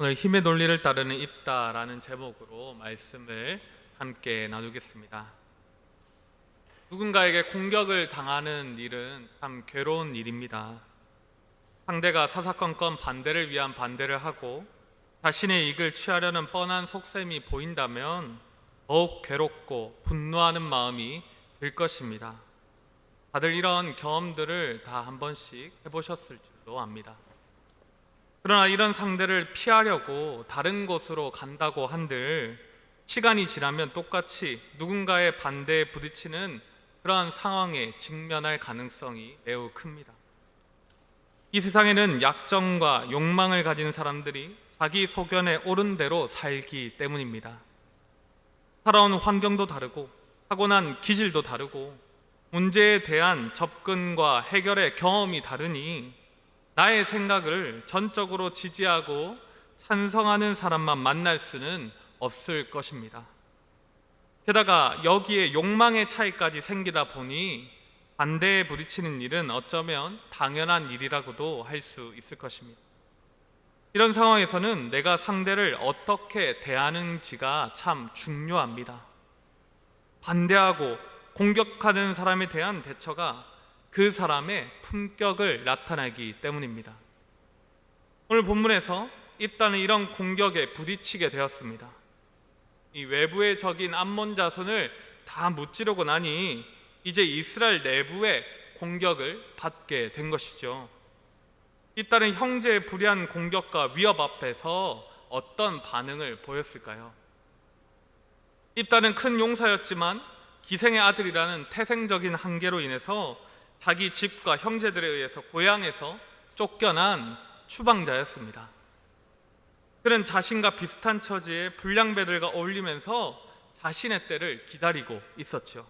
오늘 힘의 논리를 따르는 입다라는 제목으로 말씀을 함께 나누겠습니다. 누군가에게 공격을 당하는 일은 참 괴로운 일입니다. 상대가 사사건건 반대를 위한 반대를 하고 자신의 이익을 취하려는 뻔한 속셈이 보인다면 더욱 괴롭고 분노하는 마음이 들 것입니다. 다들 이런 경험들을 다 한 번씩 해보셨을 줄로 압니다. 그러나 이런 상대를 피하려고 다른 곳으로 간다고 한들 시간이 지나면 똑같이 누군가의 반대에 부딪히는 그러한 상황에 직면할 가능성이 매우 큽니다. 이 세상에는 약점과 욕망을 가진 사람들이 자기 소견에 옳은 대로 살기 때문입니다. 살아온 환경도 다르고 타고난 기질도 다르고 문제에 대한 접근과 해결의 경험이 다르니 나의 생각을 전적으로 지지하고 찬성하는 사람만 만날 수는 없을 것입니다. 게다가 여기에 욕망의 차이까지 생기다 보니 반대에 부딪히는 일은 어쩌면 당연한 일이라고도 할 수 있을 것입니다. 이런 상황에서는 내가 상대를 어떻게 대하는지가 참 중요합니다. 반대하고 공격하는 사람에 대한 대처가 그 사람의 품격을 나타내기 때문입니다. 오늘 본문에서 입다는 이런 공격에 부딪히게 되었습니다. 이 외부의 적인 암몬 자손을 다 무찌르고 나니 이제 이스라엘 내부의 공격을 받게 된 것이죠. 입다는 형제의 불의한 공격과 위협 앞에서 어떤 반응을 보였을까요? 입다는 큰 용사였지만 기생의 아들이라는 태생적인 한계로 인해서 자기 집과 형제들에 의해서 고향에서 쫓겨난 추방자였습니다. 그는 자신과 비슷한 처지의 불량배들과 어울리면서 자신의 때를 기다리고 있었죠.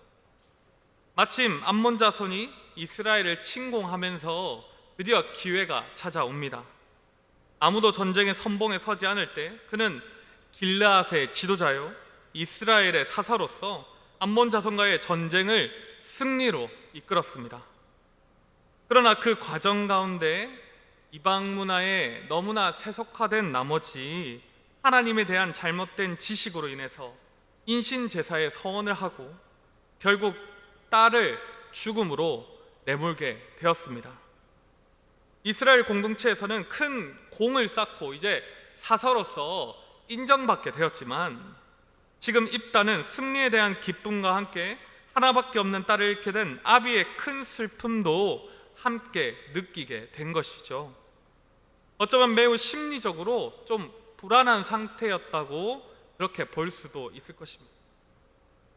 마침 암몬 자손이 이스라엘을 침공하면서 드디어 기회가 찾아옵니다. 아무도 전쟁의 선봉에 서지 않을 때 그는 길르앗의 지도자요 이스라엘의 사사로서 암몬 자손과의 전쟁을 승리로 이끌었습니다. 그러나 그 과정 가운데 이방 문화에 너무나 세속화된 나머지 하나님에 대한 잘못된 지식으로 인해서 인신제사에 서원을 하고 결국 딸을 죽음으로 내몰게 되었습니다. 이스라엘 공동체에서는 큰 공을 쌓고 이제 사사로서 인정받게 되었지만 지금 입다는 승리에 대한 기쁨과 함께 하나밖에 없는 딸을 잃게 된 아비의 큰 슬픔도 함께 느끼게 된 것이죠. 어쩌면 매우 심리적으로 좀 불안한 상태였다고 그렇게 볼 수도 있을 것입니다.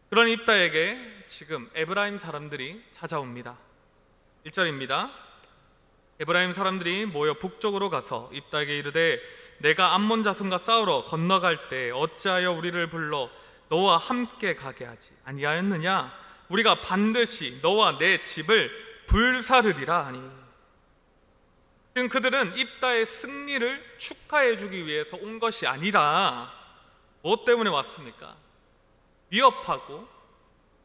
그런 입다에게 지금 에브라임 사람들이 찾아옵니다. 1절입니다. 에브라임 사람들이 모여 북쪽으로 가서 입다에게 이르되 내가 암몬 자손과 싸우러 건너갈 때 어찌하여 우리를 불러 너와 함께 가게 하지 아니하였느냐? 우리가 반드시 너와 내 집을 불사르리라 하니. 지금 그들은 입다의 승리를 축하해 주기 위해서 온 것이 아니라 무엇 때문에 왔습니까? 위협하고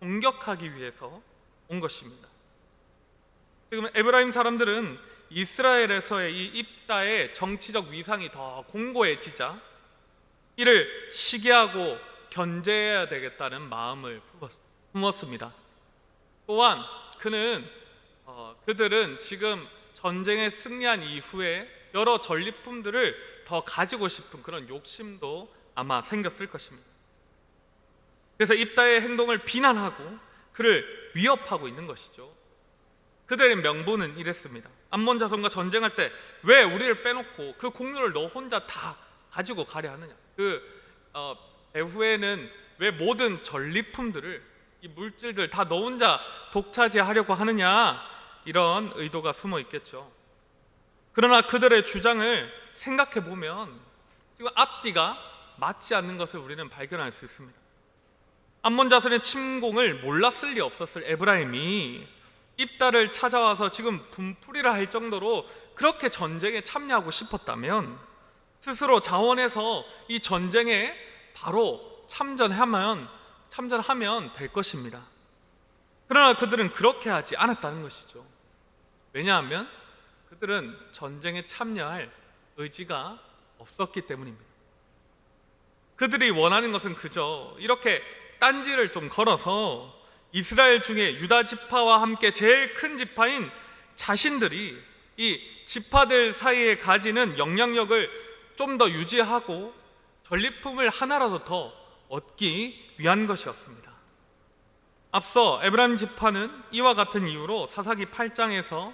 공격하기 위해서 온 것입니다. 지금 에브라임 사람들은 이스라엘에서의 이 입다의 정치적 위상이 더 공고해지자 이를 시기하고 견제해야 되겠다는 마음을 품었습니다. 또한 그들은 지금 전쟁에 승리한 이후에 여러 전리품들을 더 가지고 싶은 그런 욕심도 아마 생겼을 것입니다. 그래서 입다의 행동을 비난하고 그를 위협하고 있는 것이죠. 그들의 명분은 이랬습니다. 암몬 자손과 전쟁할 때 왜 우리를 빼놓고 그 공로를 너 혼자 다 가지고 가려 하느냐? 배후에는 왜 모든 전리품들을 이 물질들 다 너 혼자 독차지하려고 하느냐? 이런 의도가 숨어 있겠죠. 그러나 그들의 주장을 생각해 보면 지금 앞뒤가 맞지 않는 것을 우리는 발견할 수 있습니다. 암몬 자손의 침공을 몰랐을 리 없었을 에브라임이 입다를 찾아와서 지금 분풀이를 할 정도로 그렇게 전쟁에 참여하고 싶었다면 스스로 자원해서 이 전쟁에 바로 참전하면 될 것입니다. 그러나 그들은 그렇게 하지 않았다는 것이죠. 왜냐하면 그들은 전쟁에 참여할 의지가 없었기 때문입니다. 그들이 원하는 것은 그저 이렇게 딴지를 좀 걸어서 이스라엘 중에 유다 지파와 함께 제일 큰 지파인 자신들이 이 지파들 사이에 가지는 영향력을 좀 더 유지하고 전리품을 하나라도 더 얻기 위한 것이었습니다. 앞서 에브라임 지파는 이와 같은 이유로 사사기 8장에서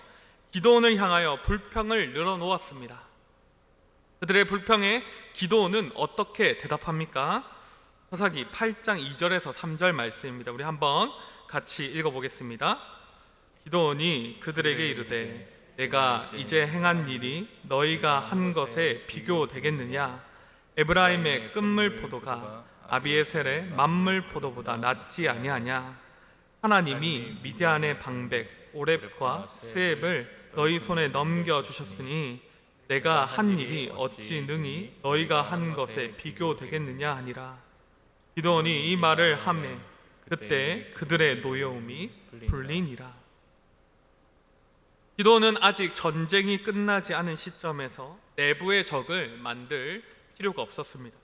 기드온을 향하여 불평을 늘어놓았습니다. 그들의 불평에 기드온은 어떻게 대답합니까? 사사기 8장 2절에서 3절 말씀입니다. 우리 한번 같이 읽어보겠습니다. 기드온이 그들에게 이르되 내가 이제 행한 일이 너희가 한 것에 비교되겠느냐? 에브라임의 끝물 포도가 아비에셀의 만물 포도보다 낫지 아니하냐? 하나님이 미디안의 방백 오렙과 스앱을 너희 손에 넘겨주셨으니 내가 한 일이 어찌 능히 너희가 한 것에 비교되겠느냐 하니라. 기드온이 이 말을 하매 그때 그들의 노여움이 풀리니라. 기드온은 아직 전쟁이 끝나지 않은 시점에서 내부의 적을 만들 필요가 없었습니다.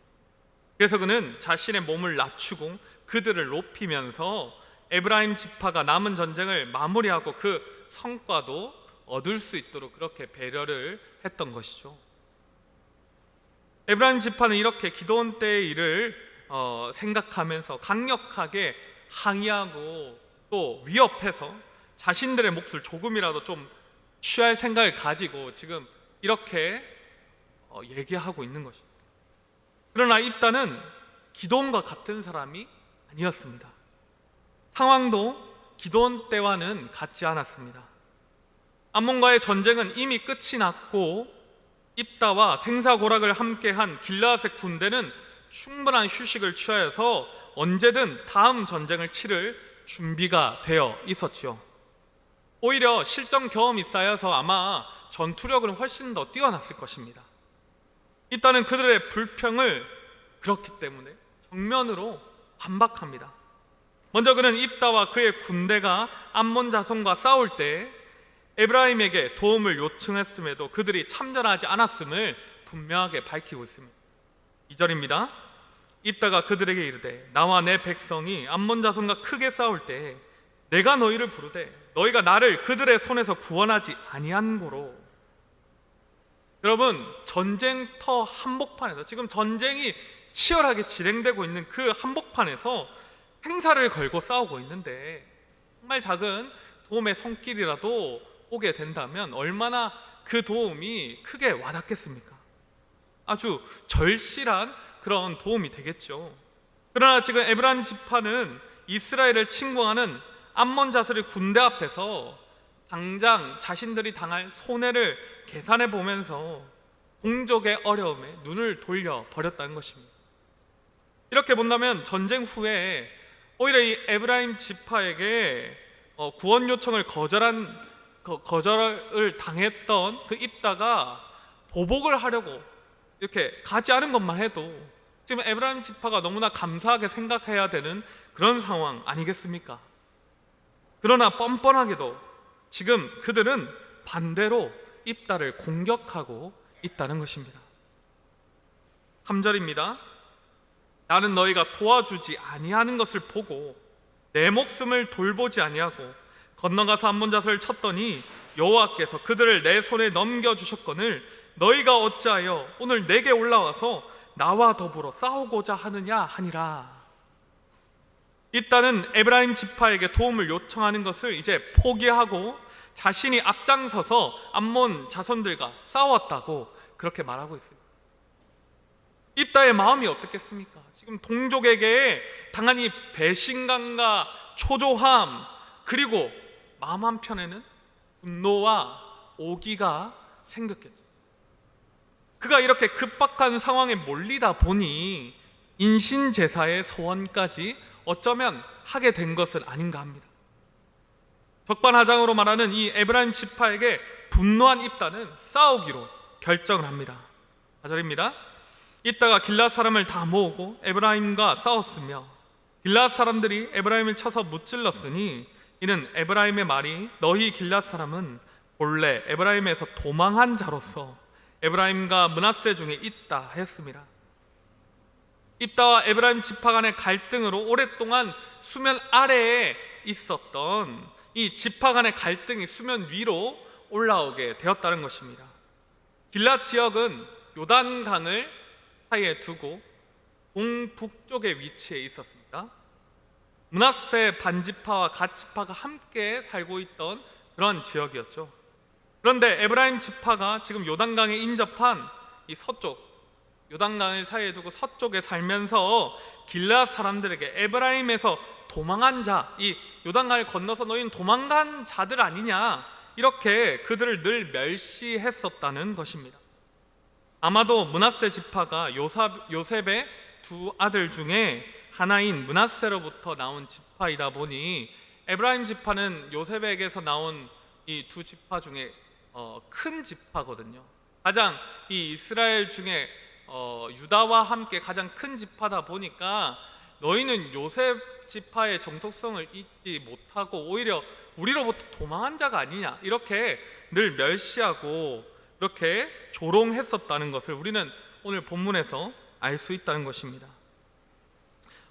그래서 그는 자신의 몸을 낮추고 그들을 높이면서 에브라임 지파가 남은 전쟁을 마무리하고 그 성과도 얻을 수 있도록 그렇게 배려를 했던 것이죠. 에브라임 지파는 이렇게 기드온 때의 일을 생각하면서 강력하게 항의하고 또 위협해서 자신들의 몫을 조금이라도 좀 취할 생각을 가지고 지금 이렇게 얘기하고 있는 것입니다. 그러나 입다는 기드온과 같은 사람이 아니었습니다. 상황도 기드온 때와는 같지 않았습니다. 암몬과의 전쟁은 이미 끝이 났고 입다와 생사고락을 함께한 길르앗의 군대는 충분한 휴식을 취하여서 언제든 다음 전쟁을 치를 준비가 되어 있었지요. 오히려 실전 경험이 쌓여서 아마 전투력은 훨씬 더 뛰어났을 것입니다. 입다는 그들의 불평을 그렇기 때문에 정면으로 반박합니다. 먼저 그는 입다와 그의 군대가 암몬 자손과 싸울 때 에브라임에게 도움을 요청했음에도 그들이 참전하지 않았음을 분명하게 밝히고 있습니다. 2절입니다. 입다가 그들에게 이르되 나와 내 백성이 암몬 자손과 크게 싸울 때 내가 너희를 부르되 너희가 나를 그들의 손에서 구원하지 아니한 고로. 여러분, 전쟁터 한복판에서 지금 전쟁이 치열하게 진행되고 있는 그 한복판에서 행사를 걸고 싸우고 있는데 정말 작은 도움의 손길이라도 오게 된다면 얼마나 그 도움이 크게 와닿겠습니까? 아주 절실한 그런 도움이 되겠죠. 그러나 지금 에브라임 지파는 이스라엘을 침공하는 암몬 자손의 군대 앞에서 당장 자신들이 당할 손해를 계산해 보면서 공적의 어려움에 눈을 돌려 버렸다는 것입니다. 이렇게 본다면 전쟁 후에 오히려 이 에브라임 지파에게 구원 요청을 거절을 당했던 그 입다가 보복을 하려고 이렇게 가지 않은 것만 해도 지금 에브라임 지파가 너무나 감사하게 생각해야 되는 그런 상황 아니겠습니까? 그러나 뻔뻔하게도 지금 그들은 반대로 입다를 공격하고 있다는 것입니다. 3절입니다. 나는 너희가 도와주지 아니하는 것을 보고 내 목숨을 돌보지 아니하고 건너가서 암몬 자손을 쳤더니 여호와께서 그들을 내 손에 넘겨주셨거늘 너희가 어찌하여 오늘 내게 올라와서 나와 더불어 싸우고자 하느냐 하니라. 입다는 에브라임 지파에게 도움을 요청하는 것을 이제 포기하고 자신이 앞장서서 암몬 자손들과 싸웠다고 그렇게 말하고 있습니다. 입다의 마음이 어떻겠습니까? 지금 동족에게 당한 이 배신감과 초조함, 그리고 마음 한편에는 분노와 오기가 생겼겠죠. 그가 이렇게 급박한 상황에 몰리다 보니 인신제사의 소원까지 어쩌면 하게 된 것은 아닌가 합니다. 적반하장으로 말하는 이 에브라임 지파에게 분노한 입다는 싸우기로 결정을 합니다. 4절입니다. 입다가 길르앗 사람을 다 모으고 에브라임과 싸웠으며 길르앗 사람들이 에브라임을 쳐서 무찔렀으니 이는 에브라임의 말이 너희 길르앗 사람은 본래 에브라임에서 도망한 자로서 에브라임과 므낫세 중에 있다 했습니다. 입다와 에브라임 지파 간의 갈등으로 오랫동안 수면 아래에 있었던 이 지파 간의 갈등이 수면 위로 올라오게 되었다는 것입니다. 길앗 지역은 요단강을 사이에 두고 동북쪽에 위치해 있었습니다. 므낫세 반지파와 갓지파가 함께 살고 있던 그런 지역이었죠. 그런데 에브라임 지파가 지금 요단강에 인접한 이 서쪽, 요단강을 사이에 두고 서쪽에 살면서 길앗 사람들에게 에브라임에서 도망한 자, 이 요단강을 건너서 너희는 도망간 자들 아니냐, 이렇게 그들을 늘 멸시했었다는 것입니다. 아마도 므낫세 지파가 요셉의 두 아들 중에 하나인 므낫세로부터 나온 지파이다 보니 에브라임 지파는 요셉에게서 나온 이 두 지파 중에 큰 지파거든요. 가장 이 이스라엘 중에 유다와 함께 가장 큰 지파다 보니까 너희는 요셉 지파의 정통성을 잊지 못하고 오히려 우리로부터 도망한 자가 아니냐, 이렇게 늘 멸시하고 이렇게 조롱했었다는 것을 우리는 오늘 본문에서 알 수 있다는 것입니다.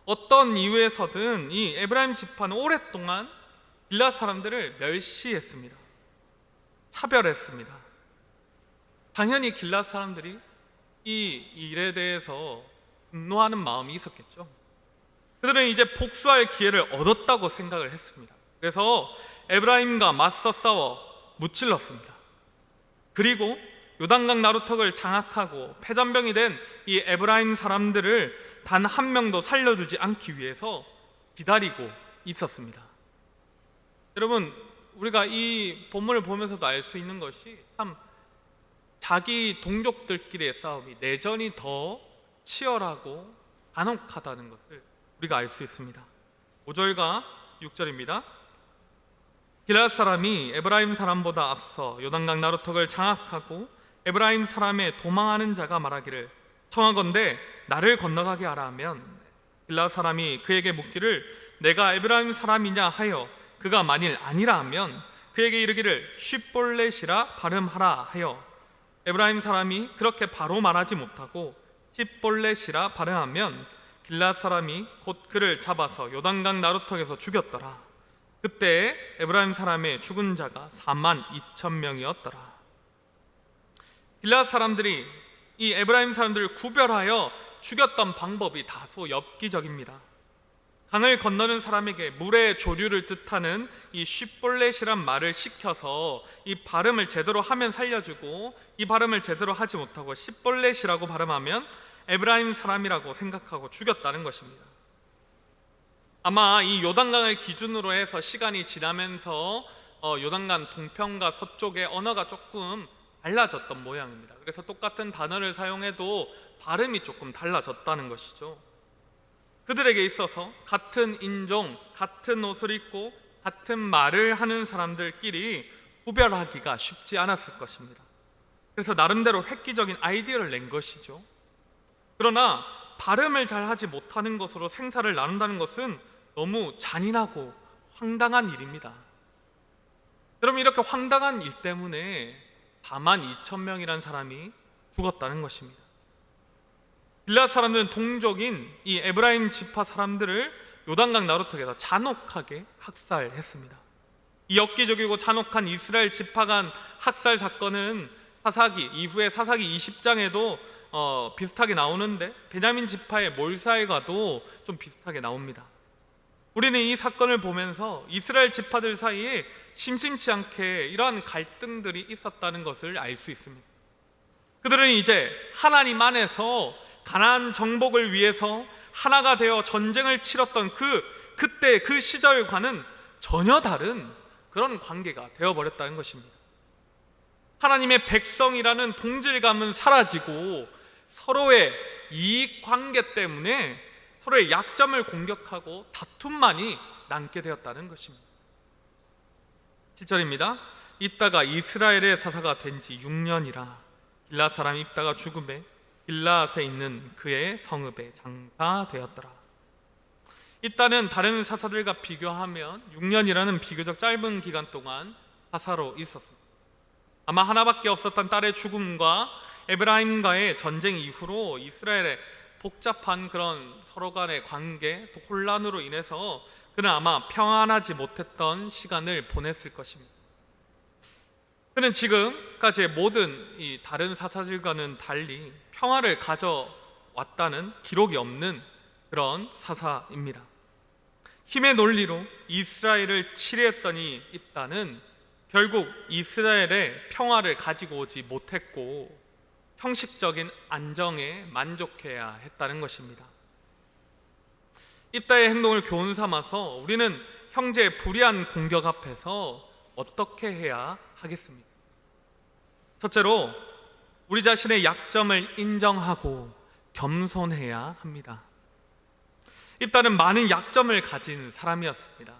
어떤 이유에서든 이 에브라임 지파는 오랫동안 길앗 사람들을 멸시했습니다. 차별했습니다. 당연히 길앗 사람들이 이 일에 대해서 분노하는 마음이 있었겠죠. 그들은 이제 복수할 기회를 얻었다고 생각을 했습니다. 그래서 에브라임과 맞서 싸워 무찔렀습니다. 그리고 요단강 나루턱을 장악하고 패전병이 된 이 에브라임 사람들을 단 한 명도 살려주지 않기 위해서 기다리고 있었습니다. 여러분, 우리가 이 본문을 보면서도 알 수 있는 것이 참 자기 동족들끼리의 싸움이, 내전이 더 치열하고 간혹하다는 것을 우리가 알 수 있습니다. 5절과 6절입니다. 길앗 사람이 에브라임 사람보다 앞서 요단강 나루턱을 장악하고 에브라임 사람의 도망하는 자가 말하기를 청하건대 나를 건너가게 하라 하면 길앗 사람이 그에게 묻기를 내가 에브라임 사람이냐 하여 그가 만일 아니라 하면 그에게 이르기를 쉽볼렛이라 발음하라 하여 에브라임 사람이 그렇게 바로 말하지 못하고 십볼렛이라 발음하면 길앗 사람이 곧 그를 잡아서 요단강 나루턱에서 죽였더라. 그때 에브라임 사람의 죽은 자가 42,000명이었더라. 길앗 사람들이 이 에브라임 사람들을 구별하여 죽였던 방법이 다소 엽기적입니다. 강을 건너는 사람에게 물의 조류를 뜻하는 이 쉽볼렛이란 말을 시켜서 이 발음을 제대로 하면 살려주고 이 발음을 제대로 하지 못하고 십볼렛이라고 발음하면 에브라임 사람이라고 생각하고 죽였다는 것입니다. 아마 이 요단강을 기준으로 해서 시간이 지나면서 요단강 동편과 서쪽의 언어가 조금 달라졌던 모양입니다. 그래서 똑같은 단어를 사용해도 발음이 조금 달라졌다는 것이죠. 그들에게 있어서 같은 인종, 같은 옷을 입고 같은 말을 하는 사람들끼리 구별하기가 쉽지 않았을 것입니다. 그래서 나름대로 획기적인 아이디어를 낸 것이죠. 그러나 발음을 잘 하지 못하는 것으로 생사를 나눈다는 것은 너무 잔인하고 황당한 일입니다. 여러분, 이렇게 황당한 일 때문에 42,000명이라는 사람이 죽었다는 것입니다. 길앗 사람들은 동족인 이 에브라임 지파 사람들을 요단강 나루턱에서 잔혹하게 학살했습니다. 이 엽기적이고 잔혹한 이스라엘 지파 간 학살 사건은 사사기 이후에 사사기 20장에도 비슷하게 나오는데 베냐민 지파의 몰살과도 좀 비슷하게 나옵니다. 우리는 이 사건을 보면서 이스라엘 지파들 사이에 심심치 않게 이러한 갈등들이 있었다는 것을 알 수 있습니다. 그들은 이제 하나님 안에서 가나안 정복을 위해서 하나가 되어 전쟁을 치렀던 그때 그 시절과는 전혀 다른 그런 관계가 되어버렸다는 것입니다. 하나님의 백성이라는 동질감은 사라지고 서로의 이익관계 때문에 서로의 약점을 공격하고 다툼만이 남게 되었다는 것입니다. 7절입니다. 입다가 이스라엘의 사사가 된 지 6년이라 길앗 사람 입다가 죽음에 길앗에 있는 그의 성읍에 장사되었더라. 입다는 다른 사사들과 비교하면 6년이라는 비교적 짧은 기간 동안 사사로 있었습니다. 아마 하나밖에 없었던 딸의 죽음과 에브라임과의 전쟁 이후로 이스라엘의 복잡한 그런 서로 간의 관계 또 혼란으로 인해서 그는 아마 평안하지 못했던 시간을 보냈을 것입니다. 그는 지금까지의 모든 이 다른 사사들과는 달리 평화를 가져왔다는 기록이 없는 그런 사사입니다. 힘의 논리로 이스라엘을 치리했던 이 입다는 결국 이스라엘의 평화를 가지고 오지 못했고 형식적인 안정에 만족해야 했다는 것입니다. 입다의 행동을 교훈 삼아서 우리는 형제의 불의한 공격 앞에서 어떻게 해야 하겠습니까? 첫째로 우리 자신의 약점을 인정하고 겸손해야 합니다. 입다는 많은 약점을 가진 사람이었습니다.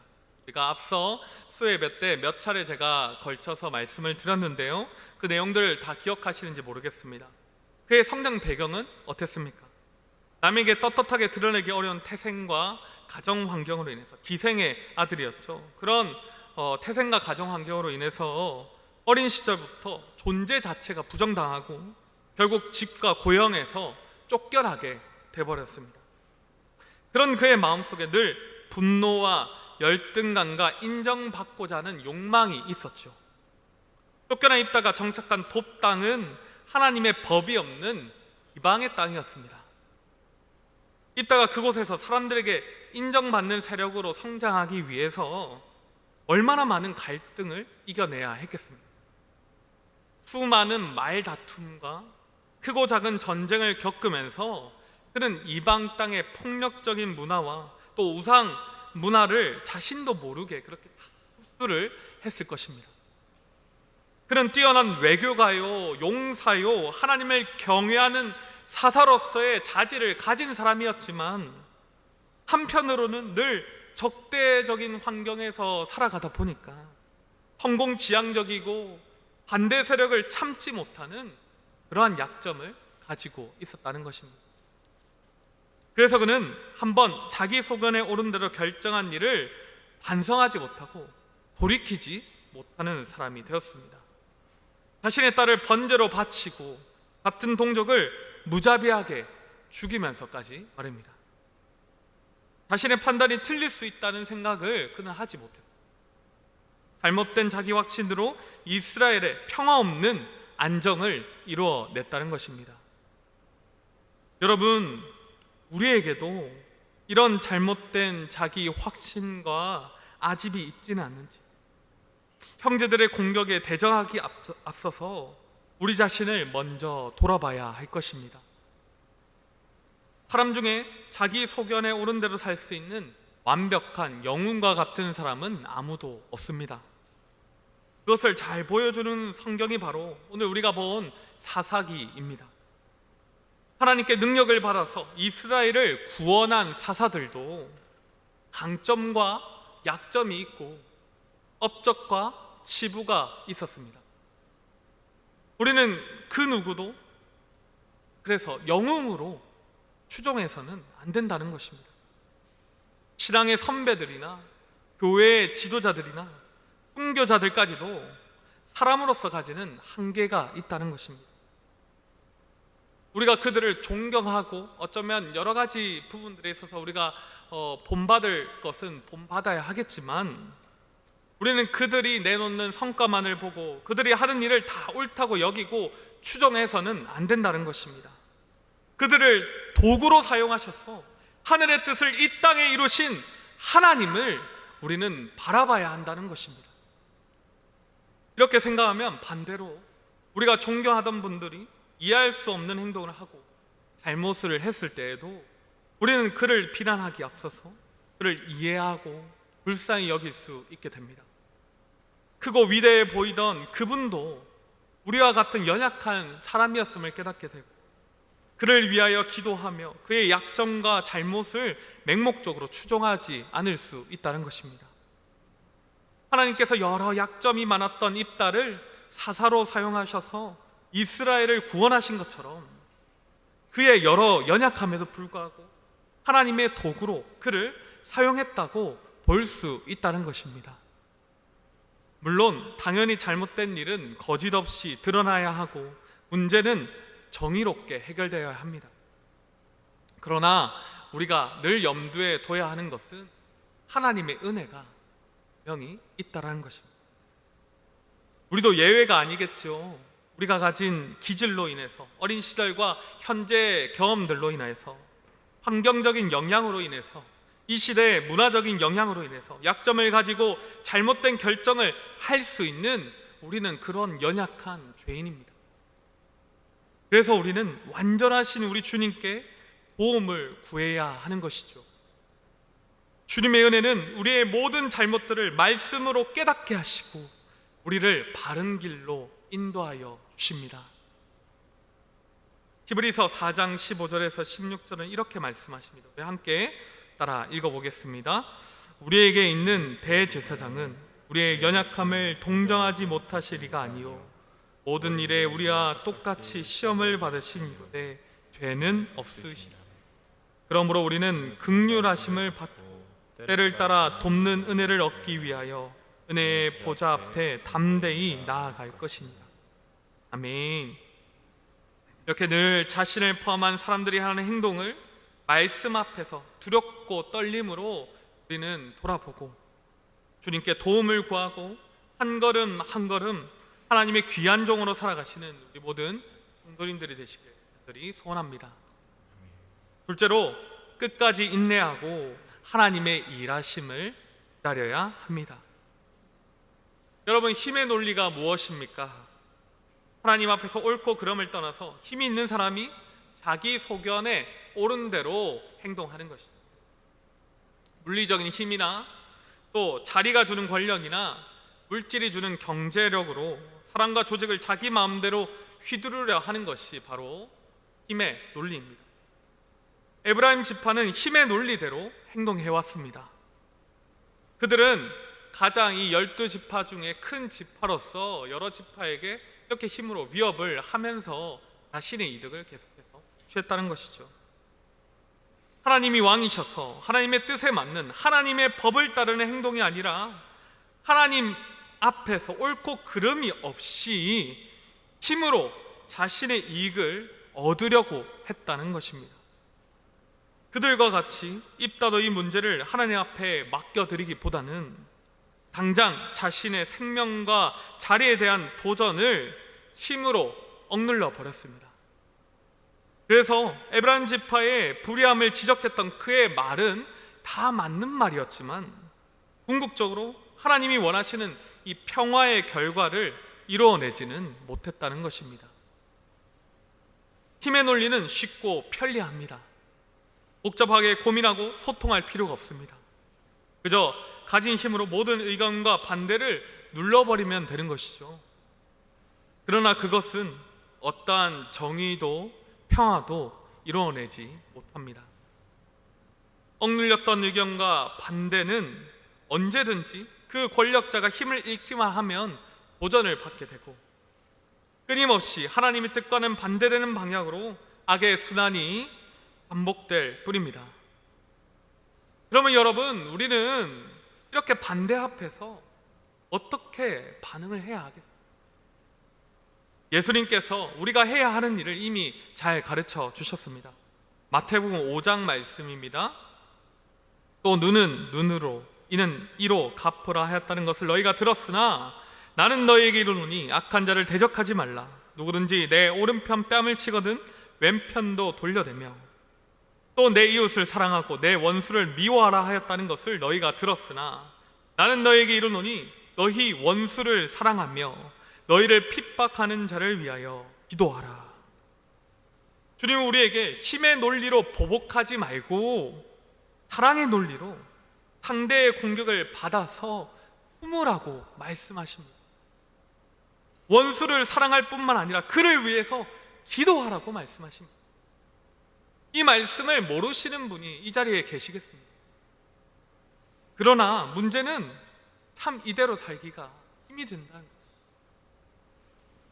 우리가 앞서 수예배 때 몇 차례 제가 걸쳐서 말씀을 드렸는데요, 그 내용들 다 기억하시는지 모르겠습니다. 그의 성장 배경은 어땠습니까? 남에게 떳떳하게 드러내기 어려운 태생과 가정 환경으로 인해서 기생의 아들이었죠. 그런 태생과 가정 환경으로 인해서 어린 시절부터 존재 자체가 부정당하고 결국 집과 고향에서 쫓겨나게 돼버렸습니다. 그런 그의 마음속에 늘 분노와 열등감과 인정받고자 하는 욕망이 있었죠. 쫓겨나 있다가 정착한 돕 땅은 하나님의 법이 없는 이방의 땅이었습니다. 있다가 그곳에서 사람들에게 인정받는 세력으로 성장하기 위해서 얼마나 많은 갈등을 이겨내야 했겠습니까? 수많은 말다툼과 크고 작은 전쟁을 겪으면서 그는 이방 땅의 폭력적인 문화와 또 우상 문화를 자신도 모르게 그렇게 흡수를 했을 것입니다. 그는 뛰어난 외교가요, 용사요, 하나님을 경외하는 사사로서의 자질을 가진 사람이었지만 한편으로는 늘 적대적인 환경에서 살아가다 보니까 성공지향적이고 반대 세력을 참지 못하는 그러한 약점을 가지고 있었다는 것입니다. 그래서 그는 한번 자기 소견에 오른 대로 결정한 일을 반성하지 못하고 돌이키지 못하는 사람이 되었습니다. 자신의 딸을 번제로 바치고 같은 동족을 무자비하게 죽이면서까지 말입니다. 자신의 판단이 틀릴 수 있다는 생각을 그는 하지 못했습니다. 잘못된 자기 확신으로 이스라엘의 평화 없는 안정을 이루어냈다는 것입니다. 여러분, 우리에게도 이런 잘못된 자기 확신과 아집이 있지는 않는지, 형제들의 공격에 대적하기 앞서서 우리 자신을 먼저 돌아봐야 할 것입니다. 사람 중에 자기 소견에 오른 대로 살 수 있는 완벽한 영웅과 같은 사람은 아무도 없습니다. 그것을 잘 보여주는 성경이 바로 오늘 우리가 본 사사기입니다. 하나님께 능력을 받아서 이스라엘을 구원한 사사들도 강점과 약점이 있고 업적과 치부가 있었습니다. 우리는 그 누구도 그래서 영웅으로 추종해서는 안 된다는 것입니다. 신앙의 선배들이나 교회의 지도자들이나 선교자들까지도 사람으로서 가지는 한계가 있다는 것입니다. 우리가 그들을 존경하고 어쩌면 여러 가지 부분들에 있어서 우리가 본받을 것은 본받아야 하겠지만 우리는 그들이 내놓는 성과만을 보고 그들이 하는 일을 다 옳다고 여기고 추정해서는 안 된다는 것입니다. 그들을 도구로 사용하셔서 하늘의 뜻을 이 땅에 이루신 하나님을 우리는 바라봐야 한다는 것입니다. 이렇게 생각하면 반대로 우리가 존경하던 분들이 이해할 수 없는 행동을 하고 잘못을 했을 때에도 우리는 그를 비난하기 앞서서 그를 이해하고 불쌍히 여길 수 있게 됩니다. 크고 위대해 보이던 그분도 우리와 같은 연약한 사람이었음을 깨닫게 되고 그를 위하여 기도하며 그의 약점과 잘못을 맹목적으로 추종하지 않을 수 있다는 것입니다. 하나님께서 여러 약점이 많았던 입다를 사사로 사용하셔서 이스라엘을 구원하신 것처럼 그의 여러 연약함에도 불구하고 하나님의 도구로 그를 사용했다고 볼 수 있다는 것입니다. 물론 당연히 잘못된 일은 거짓 없이 드러나야 하고 문제는 정의롭게 해결되어야 합니다. 그러나 우리가 늘 염두에 둬야 하는 것은 하나님의 은혜가 분명히 있다라는 것입니다. 우리도 예외가 아니겠죠. 우리가 가진 기질로 인해서, 어린 시절과 현재 경험들로 인해서, 환경적인 영향으로 인해서, 이 시대의 문화적인 영향으로 인해서 약점을 가지고 잘못된 결정을 할 수 있는 우리는 그런 연약한 죄인입니다. 그래서 우리는 완전하신 우리 주님께 도움을 구해야 하는 것이죠. 주님의 은혜는 우리의 모든 잘못들을 말씀으로 깨닫게 하시고 우리를 바른 길로 인도하여 주십니다. 히브리서 4장 15절에서 16절은 이렇게 말씀하십니다. 우리 함께 따라 읽어보겠습니다. 우리에게 있는 대제사장은 우리의 연약함을 동정하지 못하실 리가 아니요 모든 일에 우리와 똑같이 시험을 받으신 이로되 죄는 없으시라. 그러므로 우리는 긍휼하심을 받고 때를 따라 돕는 은혜를 얻기 위하여 은혜의 보좌 앞에 담대히 나아갈 것입니다. 아멘. 이렇게 늘 자신을 포함한 사람들이 하는 행동을 말씀 앞에서 두렵고 떨림으로 우리는 돌아보고 주님께 도움을 구하고 한 걸음 한 걸음 하나님의 귀한 종으로 살아가시는 우리 모든 성도님들이 되시길 간절히 소원합니다. 둘째로 끝까지 인내하고 하나님의 일하심을 기다려야 합니다. 여러분, 힘의 논리가 무엇입니까? 하나님 앞에서 옳고 그름을 떠나서 힘이 있는 사람이 자기 소견에 옳은 대로 행동하는 것이죠. 물리적인 힘이나 또 자리가 주는 권력이나 물질이 주는 경제력으로 사람과 조직을 자기 마음대로 휘두르려 하는 것이 바로 힘의 논리입니다. 에브라임 지파는 힘의 논리대로 행동해왔습니다. 그들은 가장 이 12지파 중에 큰 지파로서 여러 지파에게 이렇게 힘으로 위협을 하면서 자신의 이득을 계속해서 취했다는 것이죠. 하나님이 왕이셔서 하나님의 뜻에 맞는 하나님의 법을 따르는 행동이 아니라 하나님 앞에서 옳고 그름이 없이 힘으로 자신의 이익을 얻으려고 했다는 것입니다. 그들과 같이 입다도 이 문제를 하나님 앞에 맡겨드리기보다는 당장 자신의 생명과 자리에 대한 도전을 힘으로 억눌러 버렸습니다. 그래서 에브라임 지파의 불의함을 지적했던 그의 말은 다 맞는 말이었지만 궁극적으로 하나님이 원하시는 이 평화의 결과를 이루어내지는 못했다는 것입니다. 힘의 논리는 쉽고 편리합니다. 복잡하게 고민하고 소통할 필요가 없습니다. 그저 가진 힘으로 모든 의견과 반대를 눌러버리면 되는 것이죠. 그러나 그것은 어떠한 정의도 평화도 이루어내지 못합니다. 억눌렸던 의견과 반대는 언제든지 그 권력자가 힘을 잃기만 하면 도전을 받게 되고 끊임없이 하나님의 뜻과는 반대되는 방향으로 악의 순환이 반복될 뿐입니다. 그러면 여러분, 우리는 이렇게 반대 앞에서 어떻게 반응을 해야 하겠습니까? 예수님께서 우리가 해야 하는 일을 이미 잘 가르쳐 주셨습니다. 마태복음 5장 말씀입니다. 또 눈은 눈으로 이는 이로 갚으라 하였다는 것을 너희가 들었으나 나는 너희에게 이르노니 악한 자를 대적하지 말라. 누구든지 내 오른편 뺨을 치거든 왼편도 돌려대며 또 내 이웃을 사랑하고 내 원수를 미워하라 하였다는 것을 너희가 들었으나 나는 너희에게 이르노니 너희 원수를 사랑하며 너희를 핍박하는 자를 위하여 기도하라. 주님은 우리에게 힘의 논리로 보복하지 말고 사랑의 논리로 상대의 공격을 받아서 품으라고 말씀하십니다. 원수를 사랑할 뿐만 아니라 그를 위해서 기도하라고 말씀하십니다. 이 말씀을 모르시는 분이 이 자리에 계시겠습니다. 그러나 문제는 참 이대로 살기가 힘이 든다는 거예요.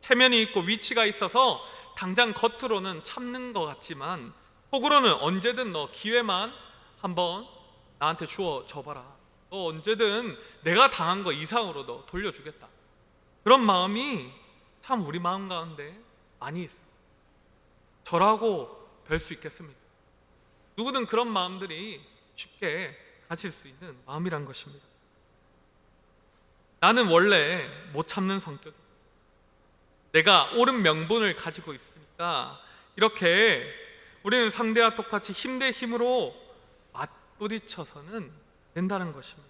체면이 있고 위치가 있어서 당장 겉으로는 참는 것 같지만 속으로는 언제든 너 기회만 한번 나한테 줘봐라. 너 언제든 내가 당한 거 이상으로 너 돌려주겠다. 그런 마음이 참 우리 마음 가운데 많이 있어요. 저라고 별 수 있겠습니까? 누구든 그런 마음들이 쉽게 가질 수 있는 마음이란 것입니다. 나는 원래 못 참는 성격이야. 내가 옳은 명분을 가지고 있으니까 이렇게 우리는 상대와 똑같이 힘 대 힘으로 맞부딪혀서는 된다는 것입니다.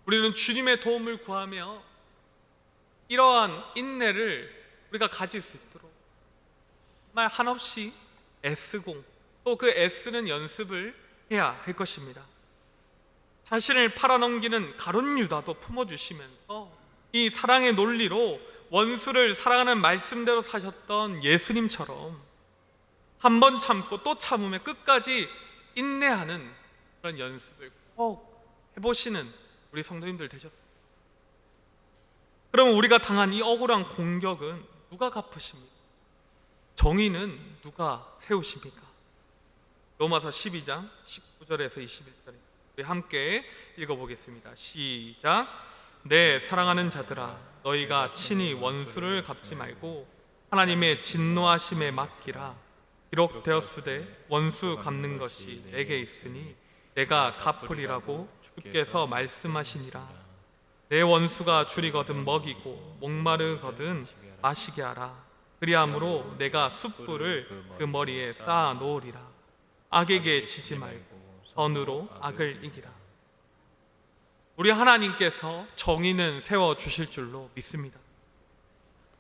우리는 주님의 도움을 구하며 이러한 인내를 우리가 가질 수 있도록 정말 한없이 애쓰고 또 그 애쓰는 연습을 해야 할 것입니다. 자신을 팔아넘기는 가룟 유다도 품어주시면서 이 사랑의 논리로 원수를 사랑하는 말씀대로 사셨던 예수님처럼 한 번 참고 또 참으며 끝까지 인내하는 그런 연습을 꼭 해보시는 우리 성도님들 되셨습니다. 그럼 우리가 당한 이 억울한 공격은 누가 갚으십니까? 정의는 누가 세우십니까? 로마서 12장 19절에서 21절에 우리 함께 읽어보겠습니다. 시작. 내 사랑하는 자들아, 너희가 친히 원수를 갚지 말고 하나님의 진노하심에 맡기라. 기록되었으되 원수 갚는 것이 내게 있으니 내가 갚으리라고 주께서 말씀하시니라. 내 원수가 줄이거든 먹이고 목마르거든 마시게 하라. 그리함으로 내가 숯불을 그 머리에 쌓아 놓으리라. 악에게 지지 말고 선으로 악을 이기라. 우리 하나님께서 정의는 세워주실 줄로 믿습니다.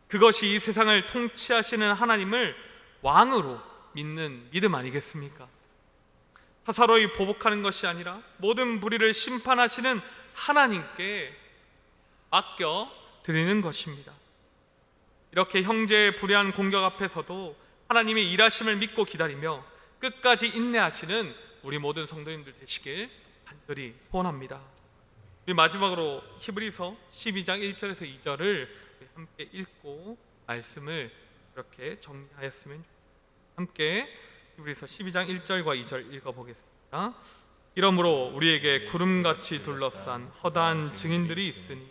그것이 이 세상을 통치하시는 하나님을 왕으로 믿는 믿음 아니겠습니까? 사사로이 보복하는 것이 아니라 모든 불의를 심판하시는 하나님께 맡겨 드리는 것입니다. 이렇게 형제의 불의한 공격 앞에서도 하나님의 일하심을 믿고 기다리며 끝까지 인내하시는 우리 모든 성도님들 되시길 간절히 소원합니다. 우리 마지막으로 히브리서 12장 1절에서 2절을 함께 읽고 말씀을 이렇게 정리하였으면 좋겠습니다. 함께 히브리서 12장 1절과 2절 읽어보겠습니다. 이러므로 우리에게 구름같이 둘러싼 허다한 증인들이 있으니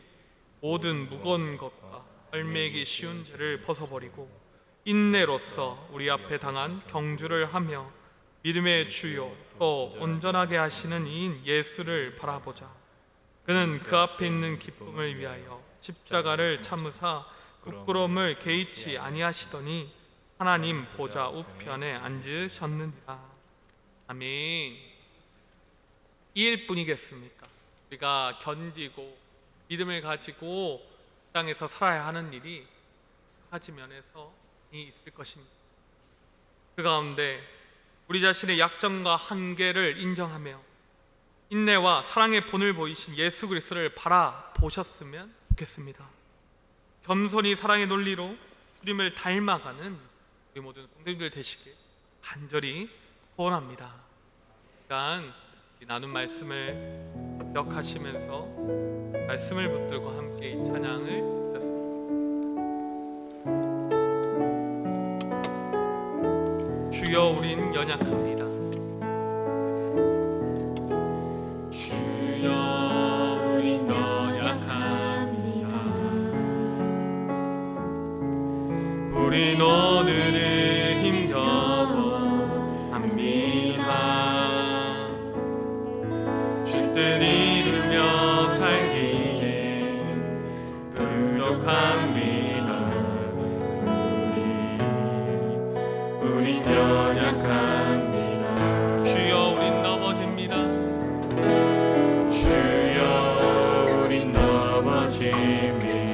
모든 무거운 것과 얽매이기 쉬운 죄를 벗어버리고 인내로써 우리 앞에 당한 경주를 하며 믿음의 주요 또 온전하게 하시는 이인 예수를 바라보자. 그는 그 앞에 있는 기쁨을 위하여 십자가를 참으사 부끄러움을 개의치 아니하시더니 하나님 보좌 우편에 앉으셨느니라. 아멘. 이 일뿐이겠습니까? 우리가 견디고 믿음을 가지고 땅에서 살아야 하는 일이 가지 면에서 있을 것입니다. 그 가운데 우리 자신의 약점과 한계를 인정하며 인내와 사랑의 본을 보이신 예수 그리스도를 바라보셨으면 좋겠습니다. 겸손히 사랑의 논리로 주님을 닮아가는 우리 모든 성도님들 되시길 간절히 소원합니다. 일단 이 나눈 말씀을 기억하시면서 말씀을 붙들고 함께 이 찬양을 드렸습니다. 주여 우린 연약합니다. 주여 우린 연약합니다. 우린 오늘을 힘겨워합니다. 주 뜻 이루며 살기에 부족합니다. 우린 연약합니다. 주여 우린 넘어집니다. 주여 우린 넘어집니다.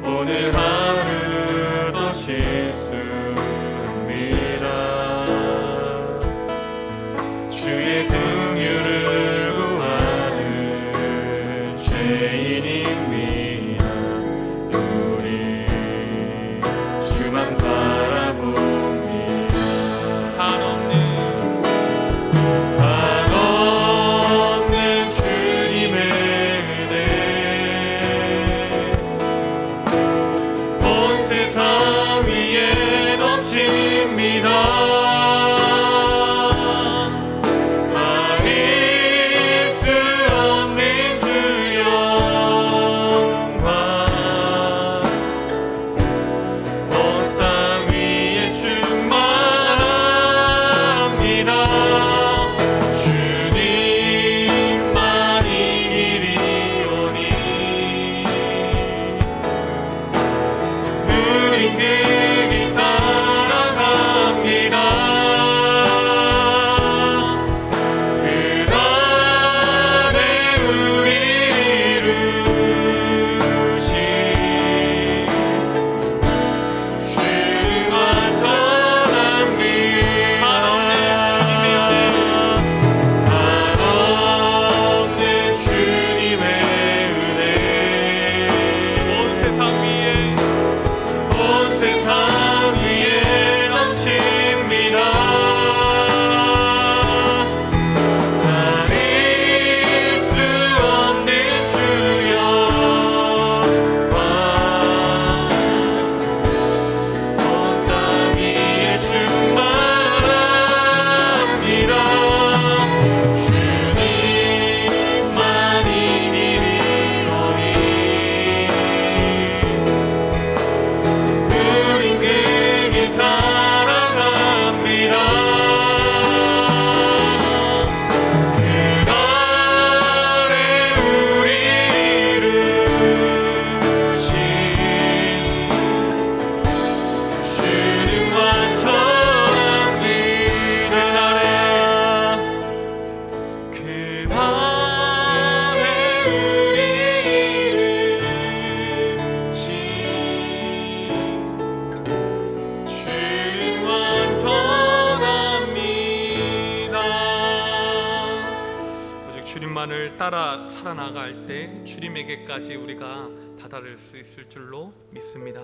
오늘 하루도 실수합니다. 주의 긍휼을 구하는 죄인입니다. 우리 주만 바라 우린 그 길 따라갑니다. 주님만을 따라 살아나갈 때 주님에게까지 우리가 다다를 수 있을 줄로 믿습니다.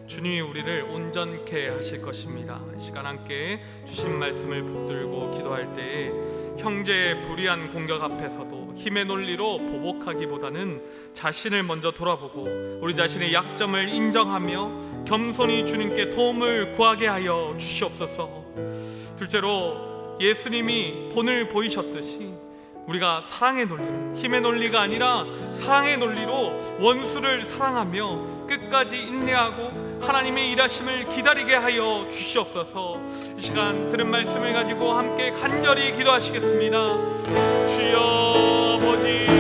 주님이 우리를 온전케 하실 것입니다. 이 시간 함께 주신 말씀을 붙들고 기도할 때에 형제의 불의한 공격 앞에서도 힘의 논리로 보복하기보다는 자신을 먼저 돌아보고 우리 자신의 약점을 인정하며 겸손히 주님께 도움을 구하게 하여 주시옵소서. 둘째로 예수님이 본을 보이셨듯이 우리가 사랑의 논리, 힘의 논리가 아니라 사랑의 논리로 원수를 사랑하며 끝까지 인내하고 하나님의 일하심을 기다리게 하여 주시옵소서. 이 시간 들은 말씀을 가지고 함께 간절히 기도하시겠습니다. 주여 아버지,